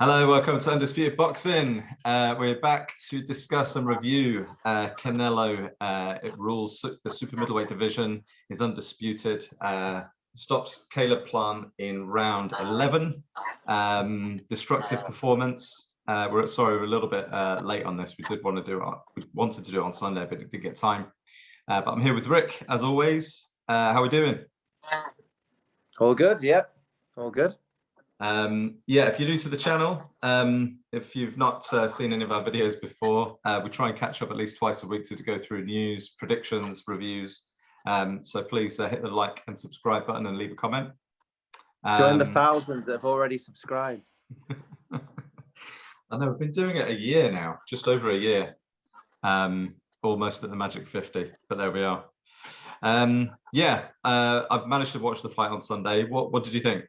Hello, welcome to Undisputed Boxing. We're back to discuss and review Canelo. It rules the super middleweight division, is undisputed, stops Caleb Plant in round 11. Destructive performance. We're a little bit late on this. We wanted to do it on Sunday, but didn't get time. But I'm here with Rick, as always. How are we doing? All good, yeah, all good. If you're new to the channel, if you've not seen any of our videos before, we try and catch up at least twice a week to go through news, predictions, reviews. So please hit the like and subscribe button and leave a comment. Join the thousands that have already subscribed. I know, we've been doing it a year now, just over a year, almost at the magic 50, but there we are. I've managed to watch the fight on Sunday. What did you think?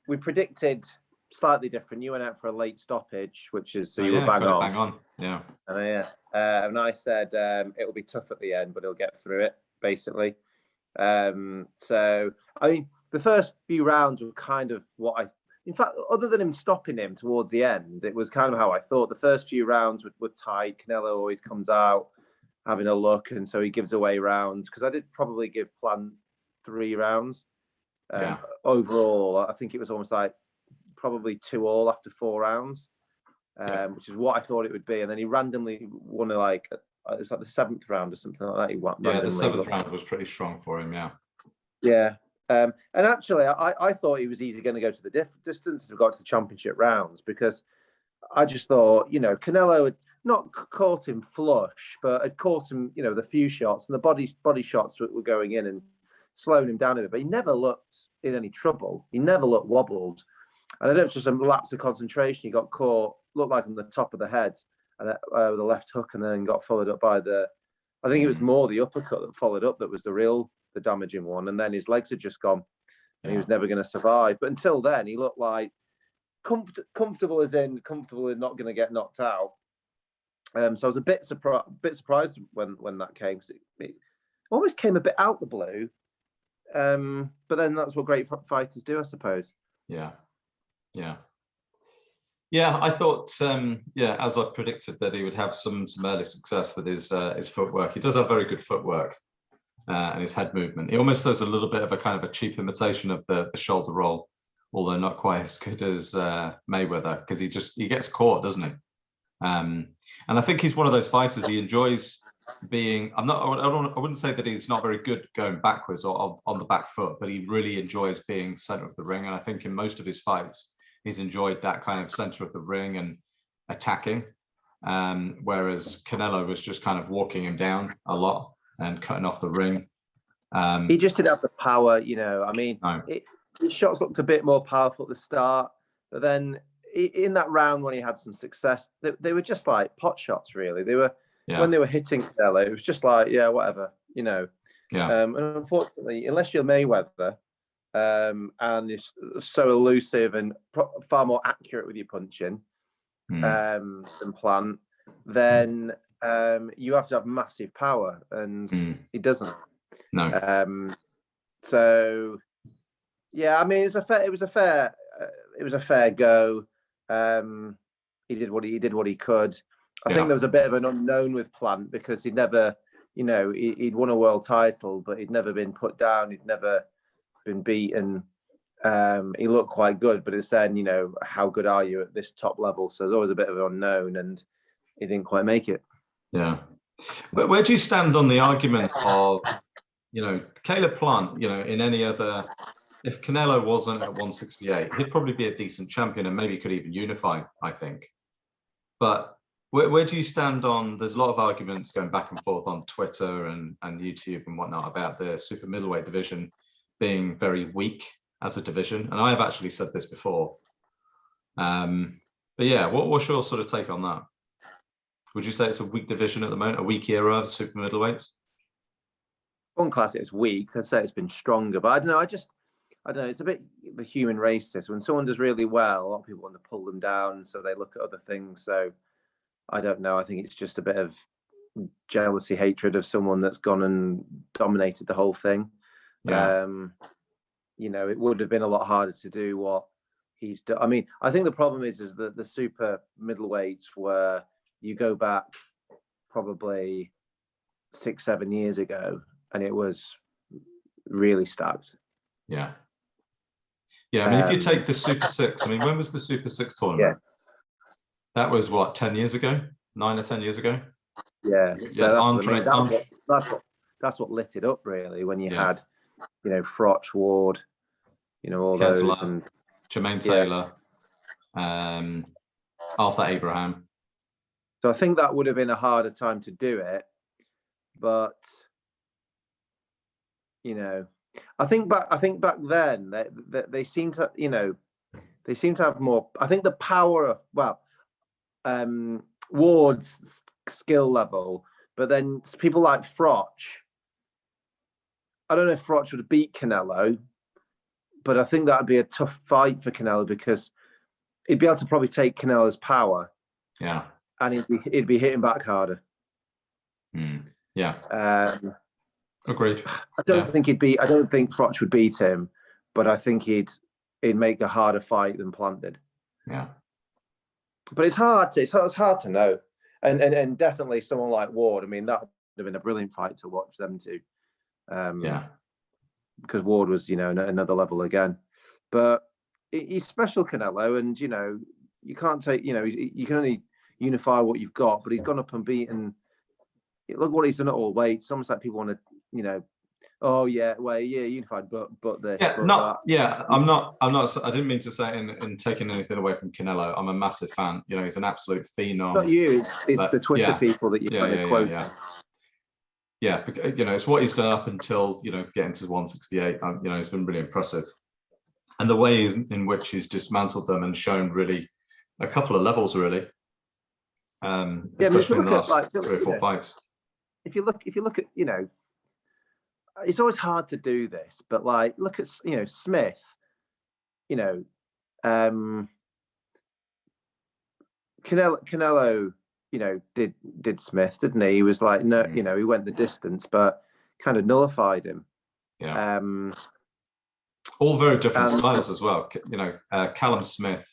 We predicted slightly different. You went out for a late stoppage, which is you were bang on. Yeah. And I said it'll be tough at the end, but he'll get through it, basically. The first few rounds were kind of in fact, other than him stopping him towards the end, it was kind of how I thought. The first few rounds were tight. Canelo always comes out having a look, and so he gives away rounds. Because I did probably give Plant 3 rounds. Overall, I think it was almost like probably 2-2 after 4 rounds, which is what I thought it would be. And then he randomly won it like the 7th round or something like that. He won. Yeah, the 7th round was pretty strong for him. Yeah. And actually, I thought he was easily going to go to the distance as we got to the championship rounds, because I just thought, Canelo had not caught him flush, but had caught him, the few shots, and the body shots were going in and slowing him down a bit. But he never looked in any trouble. He never looked wobbled. And I don't know if it's just a lapse of concentration. He got caught, looked like on the top of the head, and with a left hook, and then got followed up by I think it was more the uppercut that followed up that was the damaging one. And then his legs had just gone, and he was never going to survive. But until then, he looked like comfortable in not going to get knocked out. So I was a bit surprised when that came. It almost came a bit out the blue. But then that's what great fighters do, I suppose. I thought, as I predicted, that he would have some early success with his footwork. He does have very good footwork and his head movement. He almost does a little bit of a kind of a cheap imitation of the shoulder roll, although not quite as good as Mayweather, because he gets caught, doesn't he? And I think he's one of those fighters. He enjoys being. I wouldn't say that he's not very good going backwards or on the back foot, but he really enjoys being center of the ring. And I think in most of his fights, he's enjoyed that kind of center of the ring and attacking. Whereas Canelo was just kind of walking him down a lot and cutting off the ring. He just didn't have the power, his shots looked a bit more powerful at the start, but then in that round when he had some success, they were just like pot shots, really. They were when they were hitting Canelo, it was just like, whatever, And unfortunately, unless you're Mayweather, and you're so elusive and far more accurate with your punching than Plant, then you have to have massive power, and he doesn't. No. It was a fair go. He did what he could. I think there was a bit of an unknown with Plant, because he'd never, he'd won a world title, but he'd never been put down. He'd never been beaten. He looked quite good, but it's then, how good are you at this top level? So there's always a bit of an unknown, and he didn't quite make it. Yeah. But where do you stand on the argument of, Caleb Plant, in any other, if Canelo wasn't at 168, he'd probably be a decent champion and maybe could even unify, I think. But where do you stand on, there's a lot of arguments going back and forth on Twitter and YouTube and whatnot about the super middleweight division being very weak as a division. And I have actually said this before. What's your sort of take on that? Would you say it's a weak division at the moment, a weak era of super middleweights? One class it's weak. I'd say it's been stronger, but I don't know. I don't know. It's a bit the human race. This, when someone does really well, a lot of people want to pull them down, so they look at other things. So I don't know. I think it's just a bit of jealousy, hatred of someone that's gone and dominated the whole thing. you know, it would have been a lot harder to do what he's done. I mean, I think the problem is that the super middleweights were, you go back probably 6-7 years ago, and it was really stacked. Yeah. Yeah, I mean, if you take the Super Six, I mean, when was the Super Six tournament? That was what, 10 years ago? 9 or 10 years ago? Yeah. So that's, Andre, what I mean. That's what lit it up, really, when you had, you know, Froch, Ward, you know, all Kessler, those, and Jermaine Taylor, Arthur Abraham. So I think that would have been a harder time to do it, but you know, I think back then they seem to, you know, they seem to have more. I think the power, Ward's skill level, but then people like Froch. I don't know if Froch would have beat Canelo, but I think that would be a tough fight for Canelo because he'd be able to probably take Canelo's power. Yeah. And he'd be hitting back harder. Yeah. Agreed. I don't think Froch would beat him, but I think he'd make a harder fight than Plant did. Yeah. But it's hard to know. And definitely someone like Ward, I mean, that would have been a brilliant fight to watch them two. Because Ward was, you know, another level again. But he's special, Canelo, and you know, you can't take, you know, you can only unify what you've got, but he's gone up and beaten. Look what he's done at all weights. It's almost like people want to, you know, oh yeah, well, yeah, unified, but this. Yeah, but not that. yeah. I'm not. I didn't mean to say in taking anything away from Canelo. I'm a massive fan. You know, he's an absolute phenom. Not you. It's the Twitter people that you're kind of quoting. Yeah, you know, it's what he's done up until, you know, getting to 168. You know, it's been really impressive, and the way in which he's dismantled them and shown really a couple of levels, really. Especially in the last 3 or 4 fights. If you look at, you know, it's always hard to do this, but like, look at, you know, Smith, you know, Canelo, you know, did Smith, didn't he? He was like, no, you know, he went the distance, but kind of nullified him. Yeah. All very different styles as well. You know, Callum Smith,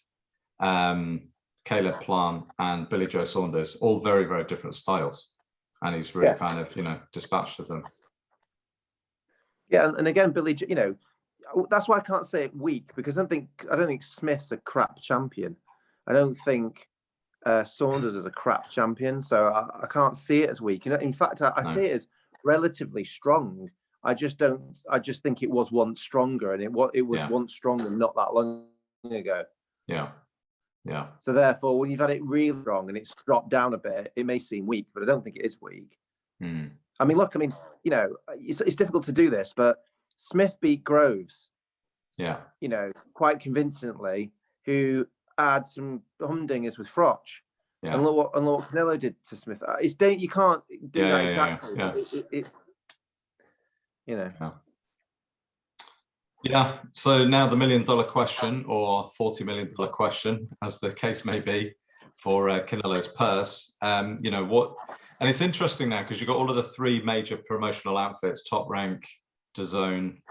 Caleb Plant, and Billy Joe Saunders, all very, very different styles. And he's really kind of, you know, dispatched of them. Yeah, and again, Billy, you know, that's why I can't say it weak, because I don't think Smith's a crap champion. I don't think Saunders is a crap champion, so I can't see it as weak. You know, in fact, I see it as relatively strong. I just think it was once stronger, and it was once stronger not that long ago. Yeah. Yeah. So therefore, when you've had it really strong and it's dropped down a bit, it may seem weak, but I don't think it is weak. I mean, look, I mean, you know, it's difficult to do this, but Smith beat Groves. Yeah. You know, quite convincingly, who had some humdingers with Froch. Yeah. And look what Canelo did to Smith. You can't do that exactly. Yeah. You know. Yeah. Yeah, so now the $1 million question, or $40 million question, as the case may be, for Canelo's purse. You know what? And it's interesting now because you've got all of the 3 major promotional outfits: Top Rank, DAZN,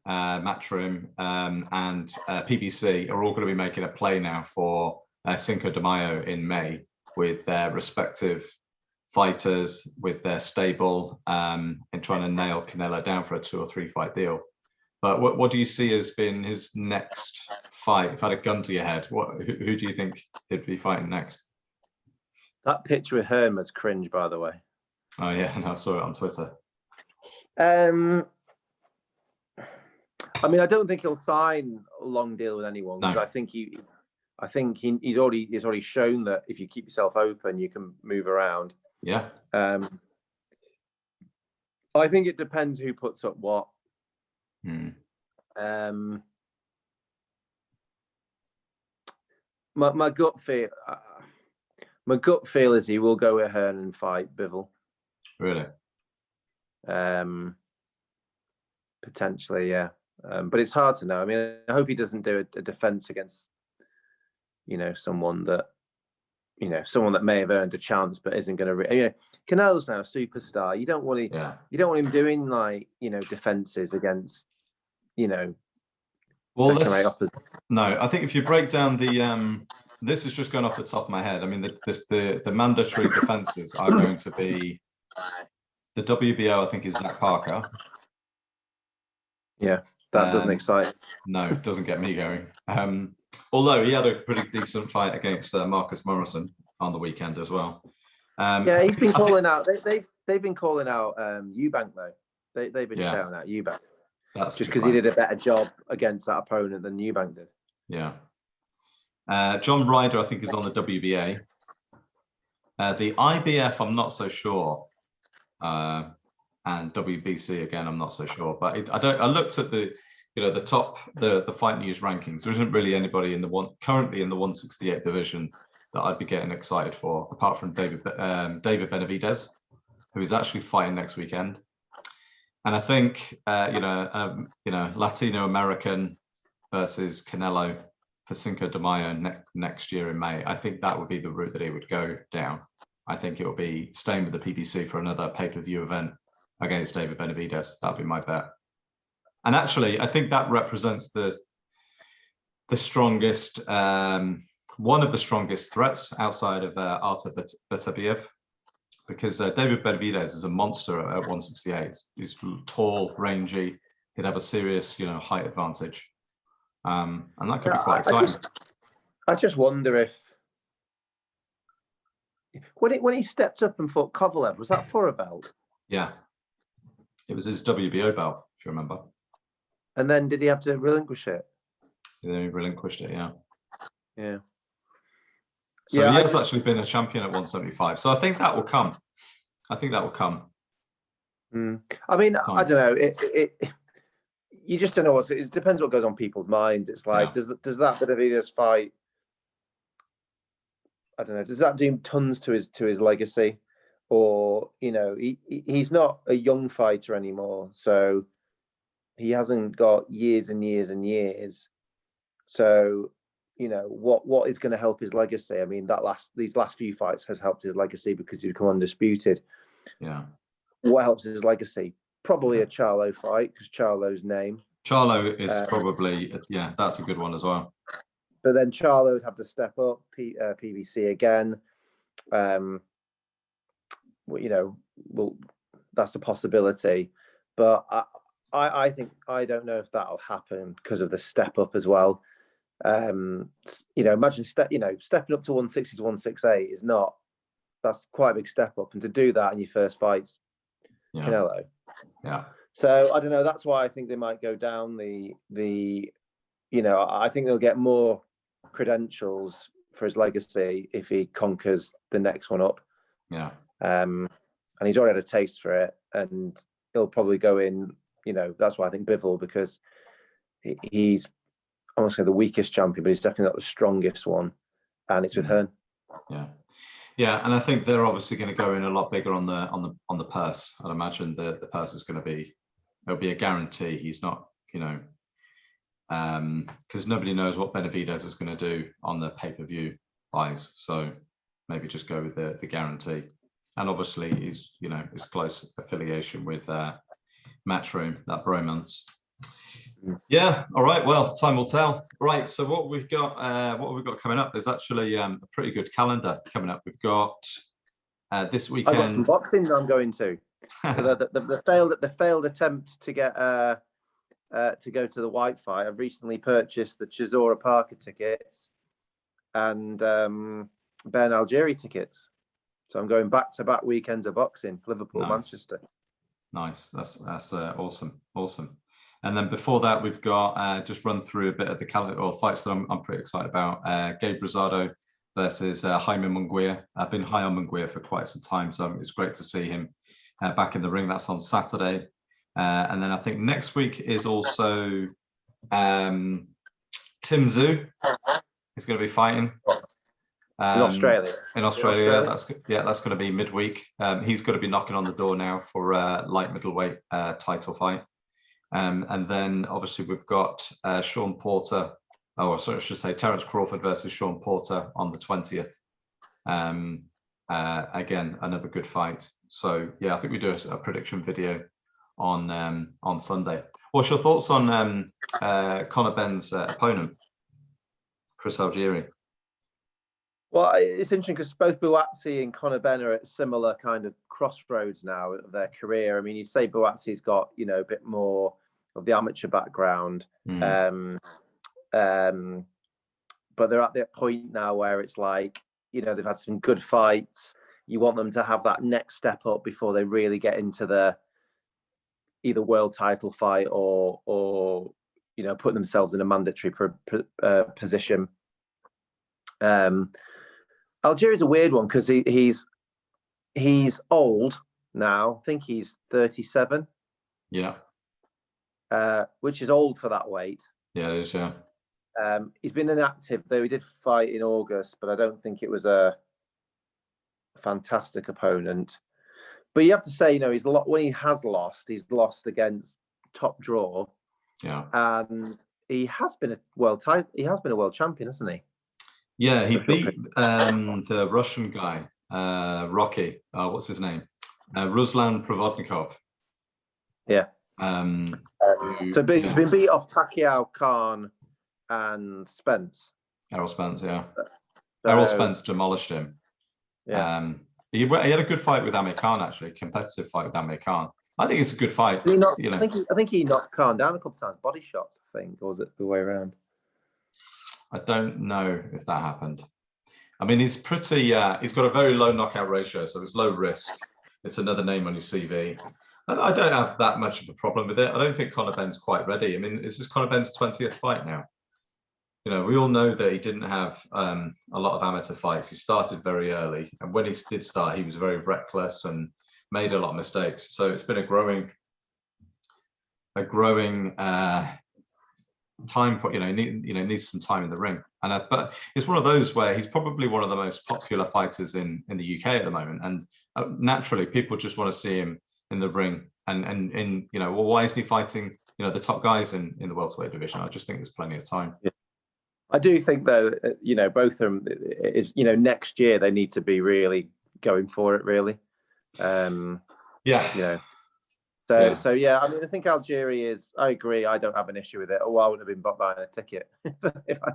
Matchroom, and PBC are all going to be making a play now for Cinco de Mayo in May, with their respective fighters, with their stable, and trying to nail Canelo down for a 2 or 3 fight deal. But what do you see as being his next fight? If you had a gun to your head, who do you think he'd be fighting next? That picture with Hearn was cringe, by the way. Oh yeah, no, I saw it on Twitter. I mean, I don't think he'll sign a long deal with anyone, because I think he's already shown that if you keep yourself open, you can move around. Yeah. I think it depends who puts up what. My gut feel is he will go with Hearn and fight Bivol. Really? Potentially, yeah. But it's hard to know. I mean, I hope he doesn't do a defense against, you know, someone that may have earned a chance but isn't going to. You know, Canelo's now a superstar. You don't want him doing, like, you know, defenses against, you know, Well, second-rate offers. no, I think if you break down the this is just going off the top of my head. I mean, the mandatory defenses are going to be the WBO. I think is Zach Parker. Yeah, that doesn't excite. No, it doesn't get me going. Although he had a pretty decent fight against Marcus Morrison on the weekend as well. Yeah, he's been calling out. They've been calling out Eubank though. They've been shouting out Eubank. That's just because he did a better job against that opponent than Eubank did. Yeah. John Ryder, I think, is on the WBA. The IBF, I'm not so sure. And WBC again, I'm not so sure. But I looked at the top the Fight News rankings. There isn't really anybody currently in the 168 division that I'd be getting excited for, apart from David Benavidez, who is actually fighting next weekend. And I think Latino American versus Canelo for Cinco de Mayo next year in May. I think that would be the route that he would go down. I think it will be staying with the PBC for another pay-per-view event against David Benavidez. That'd be my bet. And actually, I think that represents the strongest, one of the strongest threats outside of Artur Beterbiev. Because David Benavidez is a monster at 168. He's tall, rangy. He'd have a serious, height advantage, and that could be quite exciting. I just wonder if when he stepped up and fought Kovalev, was that for a belt? Yeah, it was his WBO belt, if you remember. And then did he have to relinquish it? And then he relinquished it. Yeah. Yeah. So he has actually been a champion at 175. So I think that will come. I think that will come. I mean, I don't know. You just don't know it depends what goes on people's minds. It's like, does that Benavidez fight? I don't know. Does that do tons to his legacy, or he's not a young fighter anymore, so he hasn't got years and years and years. So what is going to help his legacy? I mean, these last few fights has helped his legacy because he's become undisputed. Yeah. What helps his legacy? Probably a Charlo fight, because Charlo's name. Charlo is probably that's a good one as well. But then Charlo would have to step up, PBC again. That's a possibility. But I think I don't know if that'll happen because of the step up as well. Imagine stepping up to 160 to 168 that's quite a big step up, and to do that in your first fight's Canelo. Yeah. So I don't know. That's why I think they might go down I think they'll get more credentials for his legacy if he conquers the next one up. Yeah. And he's already had a taste for it, and he'll probably go in. That's why I think Bivol, because he's I won't say the weakest champion, but he's definitely not the strongest one, and it's with Hearn. Yeah, and I think they're obviously going to go in a lot bigger on the purse. I'd imagine the purse is going to be a guarantee. He's not, because nobody knows what Benavidez is going to do on the pay-per-view buys. So maybe just go with the guarantee. And obviously, his close affiliation with Matchroom, that bromance. Yeah. All right. Well, time will tell. Right. So what we've got coming up? There's actually a pretty good calendar coming up. We've got this weekend. I've got some boxing I'm going to. the failed attempt to get to go to the White Fight. I've recently purchased the Chisora Parker tickets and Ben Algieri tickets. So I'm going back-to-back weekends of boxing. Liverpool, Manchester. Nice. That's awesome. And then before that, we've got just run through a bit of the calendar or fights that I'm pretty excited about. Gab Rosado versus Jaime Munguia. I've been high on Munguia for quite some time, so it's great to see him back in the ring. That's on Saturday. And then I think next week is also Tim Tszyu. He's going to be fighting. In Australia. That's going to be midweek. He's going to be knocking on the door now for light middleweight title fight. And then obviously we've got Sean Porter, I should say Terence Crawford versus Sean Porter on the 20th. Again, another good fight. So yeah, I think we do a prediction video on Sunday. What's your thoughts on Conor Benn's opponent, Chris Algieri? Well, it's interesting because both Buatsi and Conor Benn are at similar kind of crossroads now of their career. I mean, you say Buatsi's got, you know, a bit more of the amateur background, but they're at that point now where it's like, you know, they've had some good fights. You want them to have that next step up before they really get into the either world title fight or you know, put themselves in a mandatory position. Algieri's a weird one because he's old now. I think he's 37. Yeah. Which is old for that weight. Yeah, it is, yeah. He's been inactive, though he did fight in August, but I don't think it was a fantastic opponent. But you have to say, you know, when he has lost, he's lost against top draw. Yeah. And he has been a world champion, hasn't he? Yeah, he beat the Russian guy, Rocky. What's his name? Ruslan Provodnikov. Yeah. So he's been beat off Pacquiao, Khan, and Spence. Errol Spence, yeah. So, Errol Spence demolished him. Yeah. He had a good fight with Amir Khan, actually, a competitive fight with Amir Khan. I think it's a good fight. I think he knocked Khan down a couple of times, body shots, I think, or was it the way around? I don't know if that happened. I mean, he's pretty. He's got a very low knockout ratio, so it's low risk. It's another name on your CV. I don't have that much of a problem with it. I don't think Conor Benn's quite ready. I mean, is this Conor Benn's 20th fight now? You know, we all know that he didn't have a lot of amateur fights. He started very early, and when he did start, he was very reckless and made a lot of mistakes. So it's been a growing time for, needs some time in the ring. And but it's one of those where he's probably one of the most popular fighters in the UK at the moment, and naturally people just want to see him in the ring. And you know, well, why isn't he fighting, you know, the top guys in the welterweight division? I just think there's plenty of time. Yeah. I do think, though, you know, both of them is, you know, next year they need to be really going for it, really. Yeah. You know. So yeah, I mean, I think Algieri is. I agree. I don't have an issue with it. Oh, I wouldn't have been buying a ticket if I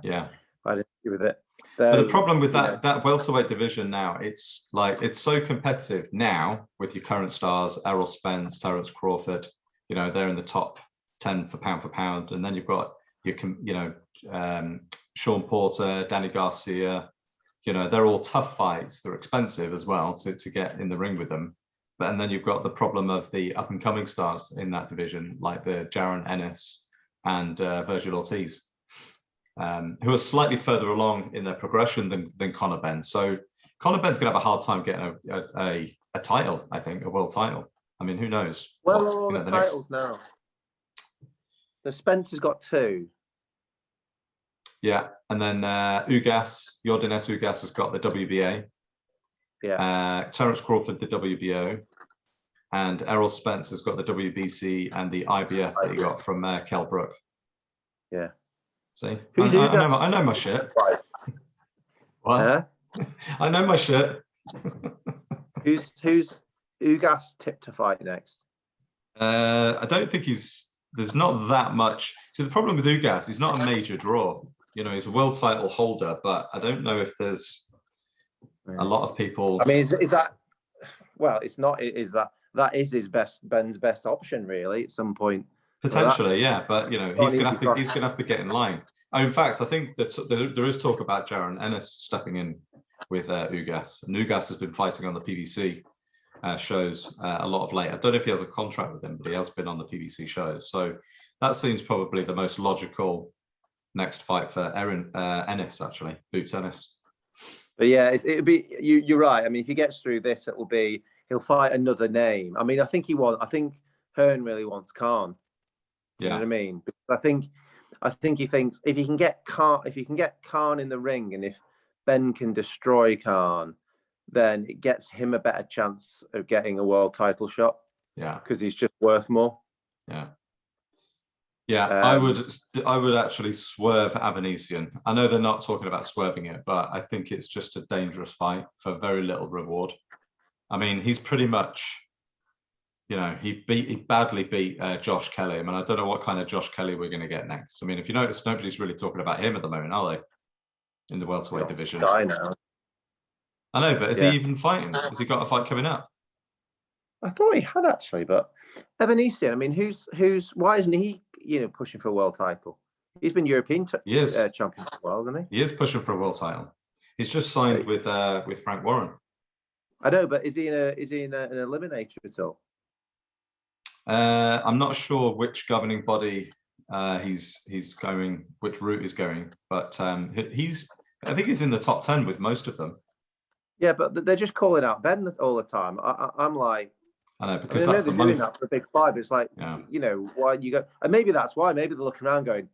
had an issue with it. So, but the problem with that welterweight division now, it's like it's so competitive now with your current stars, Errol Spence, Terence Crawford. You know, they're in the top 10 for pound, and then you've got your, you know, Sean Porter, Danny Garcia. You know, they're all tough fights. They're expensive as well to get in the ring with them. And then you've got the problem of the up-and-coming stars in that division, like the Jaron Ennis and Virgil Ortiz, who are slightly further along in their progression than Conor Benn. So Conor Benn's going to have a hard time getting a title, I think, a world title. I mean, who knows? Well, the titles now. So Spencer's got 2. Yeah, and then Yordenes Ugas has got the WBA. Yeah. Terence Crawford, the WBO, and Errol Spence has got the WBC and the IBF that he got from Kell Brook. Yeah. See, I know my shit. What? I know my shit. Who's Ugas tipped to fight next? I don't think there's not that much. See, the problem with Ugas, he's not a major draw. You know, he's a world title holder, but I don't know if there's a lot of people. I mean, is that? Well, it's not. Is that is Ben's best option, really? At some point, potentially, yeah. But you know, he's gonna have to get in line. In fact, I think that there is talk about Jaron Ennis stepping in with Ugas. And Ugas has been fighting on the PBC shows a lot of late. I don't know if he has a contract with him, but he has been on the PBC shows. So that seems probably the most logical next fight for Ennis, actually, Boots Ennis. But yeah, it'd be you're right. I mean, if he gets through this, he'll fight another name. I mean, I think Hearn really wants Khan. You know what I mean? Because I think he thinks if you can get Khan in the ring, and if Ben can destroy Khan, then it gets him a better chance of getting a world title shot. Yeah, because he's just worth more. Yeah. Yeah, I would actually swerve Avanesian. I know they're not talking about swerving it, but I think it's just a dangerous fight for very little reward. I mean, he's pretty much, you know, he badly beat Josh Kelly. I mean, I don't know what kind of Josh Kelly we're going to get next. I mean, if you notice, nobody's really talking about him at the moment, are they? In the welterweight division. I know. I know, but is he even fighting? Has he got a fight coming up? I thought he had actually, but Evanesian. I mean, why isn't he, pushing for a world title? He's been European champion for a while, hasn't he? He is pushing for a world title. He's just signed with Frank Warren. I know, but is he in an eliminator at all? I'm not sure which governing body he's going, which route he's going, but I think he's in the top 10 with most of them. Yeah, but they're just calling out Ben all the time. I'm like, I know, because that's the money. Doing that for a big fight. It's like, why you go? And maybe that's why. Maybe they're looking around going,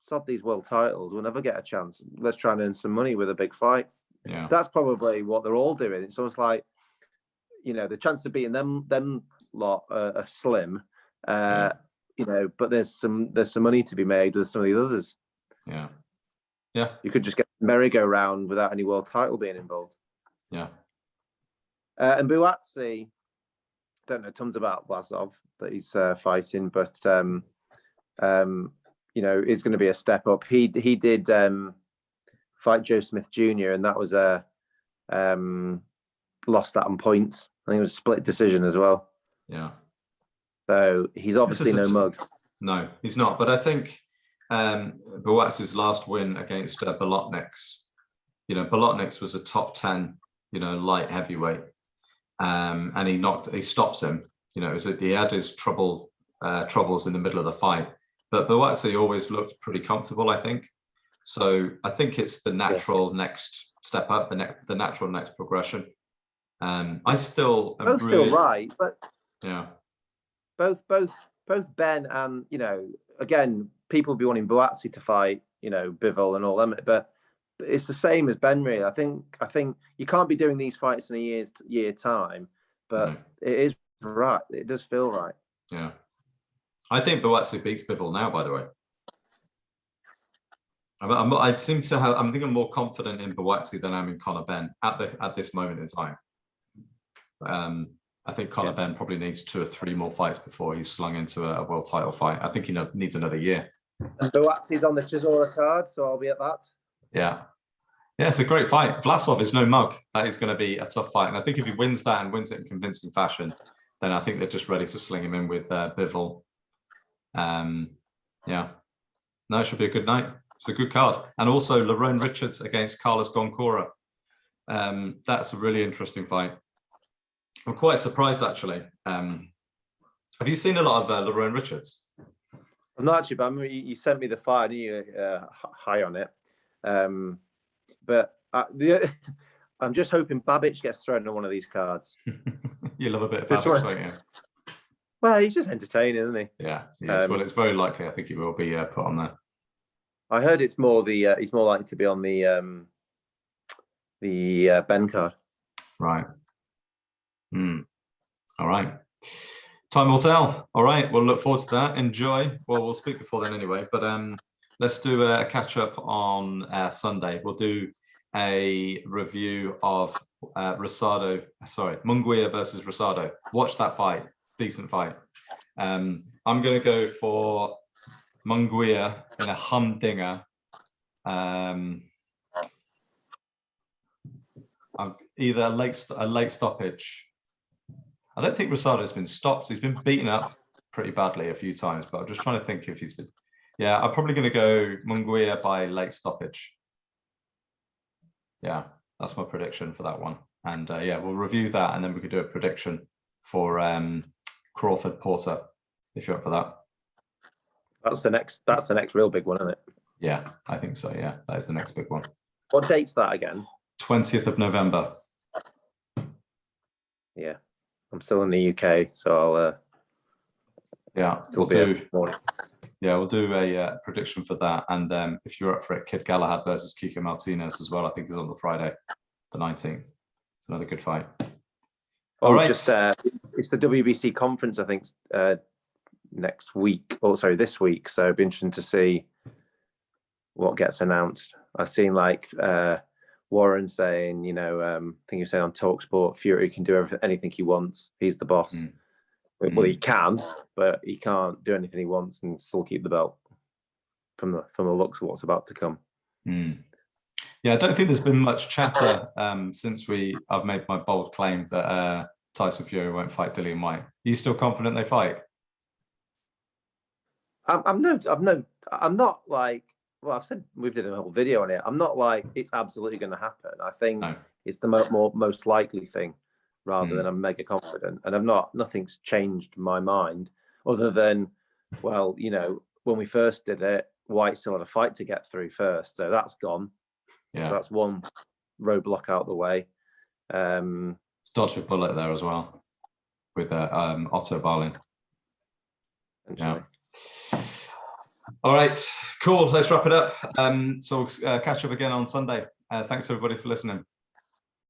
sod these world titles. We'll never get a chance. Let's try and earn some money with a big fight. Yeah, that's probably what they're all doing. It's almost like, the chance of beating them lot are slim. But there's some money to be made with some of the others. Yeah. You could just get merry-go-round without any world title being involved. Yeah. And Buatsi, don't know tons about Vlasov that he's fighting, but is going to be a step up. He did fight Joe Smith Jr. and that was lost that on points. I think it was a split decision as well. Yeah. So he's obviously no mug. No, he's not. But I think Buatsi's last win against Bolotniks, Bolotniks was a top 10, light heavyweight. And he stops him. He had his troubles in the middle of the fight. But Buatsi always looked pretty comfortable, I think. So I think it's the natural next step up, the natural next progression. I still am both really, feel right, but yeah, both Ben and again, people be wanting Buatsi to fight Bivol and all them, but it's the same as Ben really. I think you can't be doing these fights in a year time, but it is right. It does feel right. Yeah, I think Buatsi beats Bivol now. By the way, I seem to have. I think I'm more confident in Buatsi than I'm in Conor Benn at this moment in time. I think Conor Benn probably needs 2 or 3 more fights before he's slung into a world title fight. I think he needs another year. And Buatsi's on the Chisora card, so I'll be at that. Yeah, it's a great fight. Vlasov is no mug. That is going to be a tough fight, and I think if he wins that and wins it in convincing fashion, then I think they're just ready to sling him in with Bivol. It should be a good night. It's a good card, and also Lerone Richards against Carlos Goncora. That's a really interesting fight. I'm quite surprised, actually. Have you seen a lot of Lerone Richards? I'm not actually, but I mean, you sent me the fight. I knew you were high on it. But I'm just hoping Babic gets thrown on one of these cards. You love a bit of Babic, don't you? Well, he's just entertaining, isn't he? Yeah, yes. Well, it's very likely. I think he will be put on there. I heard it's more he's more likely to be on the Ben card. Right. All right. Time will tell. All right. We'll look forward to that. Enjoy. Well, we'll speak before then anyway. But let's do a catch up on Sunday. We'll do a review of Munguia versus Rosado. Watch that fight. Decent fight. I'm going to go for Munguia in a humdinger. Either a late stoppage. I don't think Rosado's been stopped. He's been beaten up pretty badly a few times, but I'm just trying to think if he's been. Yeah, I'm probably going to go Munguia by late stoppage. Yeah, that's my prediction for that one. And we'll review that, and then we could do a prediction for Crawford Porter, if you're up for that. That's the next real big one, isn't it? Yeah, I think so. Yeah, that is the next big one. What date's that again? 20th of November. Yeah, I'm still in the UK, so I'll we'll do a prediction for that. And if you're up for it, Kid Galahad versus Kiko Martinez as well, I think is on the Friday, the 19th. It's another good fight. All right. It's the WBC conference, I think, next week, this week. So it'd be interesting to see what gets announced. I've seen Warren saying, I think he was saying on TalkSport, Fury can do anything he wants. He's the boss. Well, he can, but he can't do anything he wants and still keep the belt from the looks of what's about to come. Yeah, I don't think there's been much chatter since I've made my bold claim that Tyson Fury won't fight Dillian White. Are you still confident they fight? I'm not like, well, I've said we've did a whole video on it. I'm not like it's absolutely going to happen. I think it's the most likely thing rather than I'm mega confident. And nothing's changed my mind other than, well, you know, when we first did it, White still had a fight to get through first. So that's gone. Yeah. So that's one roadblock out the way. It's dodged a bullet there as well with Otto Barlin. Yeah. All right, cool. Let's wrap it up. So we'll catch up again on Sunday. Thanks everybody for listening.